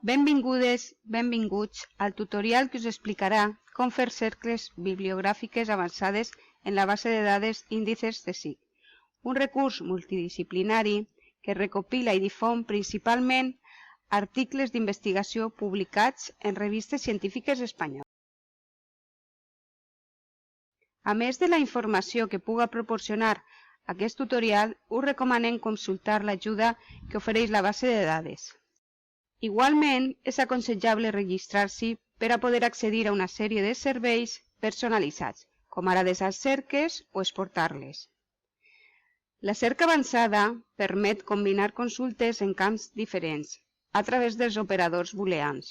Benvingudes, benvinguts al tutorial que us explicarà com fer cercles bibliogràfiques avançades en la base de dades índices de SIG, un recurs multidisciplinari que recopila i difon principalment articles d'investigació publicats en revistes científiques espanyoles. A més de la informació que puga proporcionar aquest tutorial, us recomanem consultar l'ajuda que ofereix la base de dades. Igualment, és aconsellable registrar-s'hi per a poder accedir a una sèrie de serveis personalitzats, com ara desar cerques o exportar-les. La cerca avançada permet combinar consultes en camps diferents a través dels operadors booleans.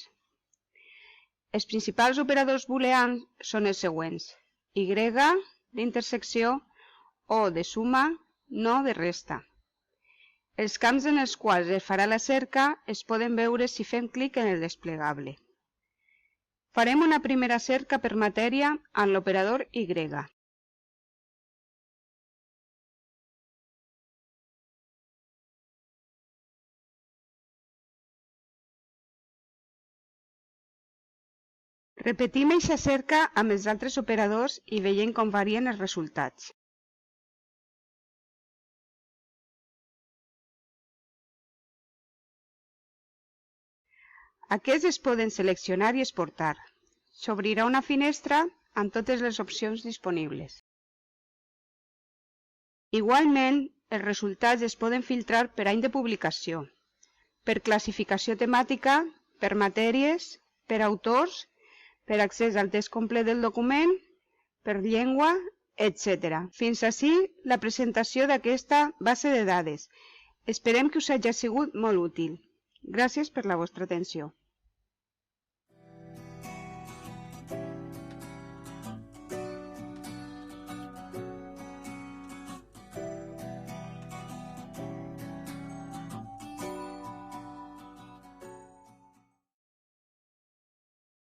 Els principals operadors booleans són els següents: y d'intersecció o de suma, no de resta. Els camps en els quals es farà la cerca es poden veure si fem clic en el desplegable. Farem una primera cerca per matèria amb l'operador y. Repetim aquesta cerca amb els altres operadors i veiem com varien els resultats. Aquests es poden seleccionar i exportar. S'obrirà una finestra amb totes les opcions disponibles. Igualment, els resultats es poden filtrar per any de publicació, per classificació temàtica, per matèries, per autors, per accés al text complet del document, per llengua, etc. Fins ací la presentació d'aquesta base de dades. Esperem que us hagi sigut molt útil. Gràcies per la vostra atenció.